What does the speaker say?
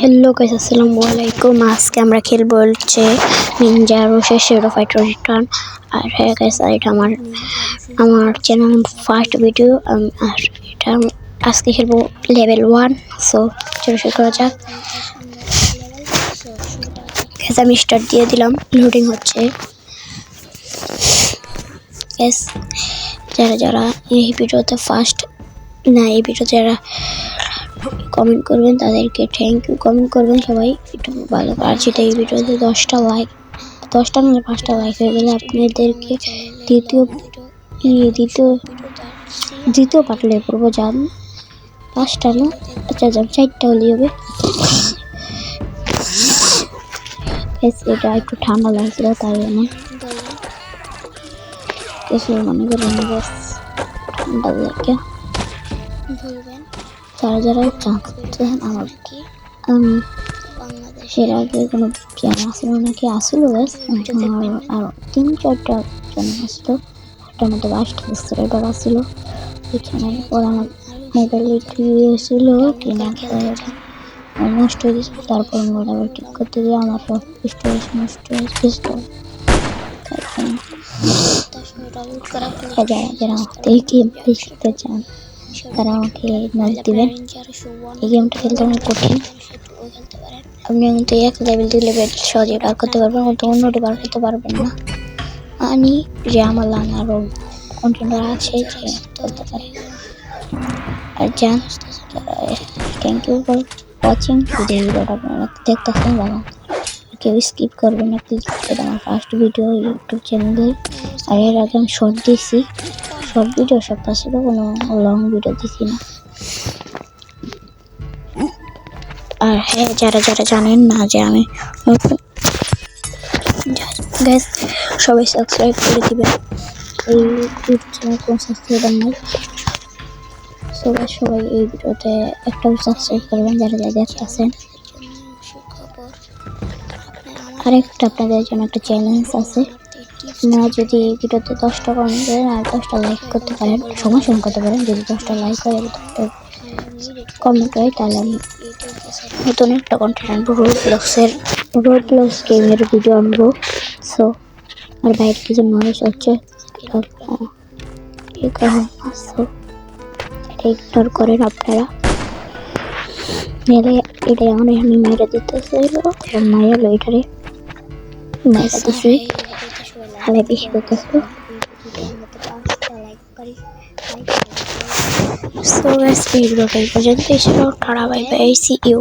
Hello guys, আসসালামু আলাইকুম। আজকে আমরা খেলবো হচ্ছে নিনজা রোশের শেডো ফাইটার রিটার্ন। আর হ্যাঁ গাইস, এটা আমার চ্যানেল ফার্স্ট ভিডিও। আর এটা আজকে খেলবো লেভেল 1। সো চলো শুরু করা যাক। গাইস আমি স্টার্ট দিয়ে দিলাম, লোডিং হচ্ছে। গাইস যারা এই ভিডিওতে এই ভিডিও যারা কমেন্ট করবেন তাদেরকে থ্যাংক ইউ। কমেন্ট করবেন সবাই, একটু ভালো। আর সেটা এই ভিডিওতে 10টা না 5টা লাইক হয়ে গেলে আপনাদেরকে দ্বিতীয় পার্টলে করবো। যান 5টা না, আচ্ছা যান 4টা হলেই হবে। এটা একটু ঠান্ডা লাগছিল তাই আমার কিছু মনে করেন ঠান্ডা লাগে। যারা জানতেন আমার বাংলাদেশের আগে কোনো জ্ঞান আসছিল নাকি আসলো, আর 3-4টা জন আসলো। একটার মধ্যে 5টা সাবস্ক্রাইবার আসছিল। এখানে পর আমার মোবাইলে কি হয়েছিল কিনা নষ্ট হয়ে গেছিল। তারপর মোবাইল আবার ঠিক করতে গিয়ে আমার সব স্টোরেজ নষ্ট হয়ে গেছিল। যারা দেখে শিখতে চান তারা আমাকে নক দিবেন। এই গেমটা খেলতে অনেক কঠিন। আপনি কিন্তু 1 লেভেল 2 লেভেল সহজে পার করতে পারবেন, কিন্তু অন্যটি পার করতে পারবেন না। যে আমার আরও কন্টেন্ট আছে যে করতে পারে। আর যান থ্যাংক ইউ ফর ওয়াচিং। যদি ভিডিওটা আপনারা দেখতেছেন ভালো, কেউ স্কিপ করবেন না প্লিজ। এটা আমার ফার্স্ট ভিডিও ইউটিউব চ্যানেলে। আর এর আগে আমি শর্ট দিয়েছি, শর্ট ভিডিও সব ছিল, কোনো লং ভিডিও দিছি না। আর হ্যাঁ, যারা জানেন না যে আমি গাইস সবাই সাবস্ক্রাইব করে দিবেন। এই ইউটিউব চ্যানেল কোনো সাবস্ক্রাইবার নাই। সবাই এই ভিডিওতে একটা সাবস্ক্রাইব করবেন যারা দেখতেছেন। আরেকটা আপনাদের জন্য একটা চ্যালেঞ্জ আছে। আপনারা যদি এই ভিডিওতে 10টা কমেন্ট করেন আর 10টা লাইক করতে পারেন, সময় করতে পারেন। যদি 10টা লাইক হয় আর 10টা কমেন্ট হয় তাহলে আমি নতুন একটা কন্টেন্ট আনবো, রোডব্লক্স গেমের ভিডিও আনবো। সো আর বাইরে কিছু নয়েজ হচ্ছে, এই কারণে ইগনোর করেন আপনারা। মেরে এটাই আমার এখানে মেরে দিতেছিল, মায়ের এটারে মেরে দিছি। আমি বেশি করতেছিল। সো গাইস এই ভিডিওটা এই পর্যন্তই ছিল। Tata bye bye, see you.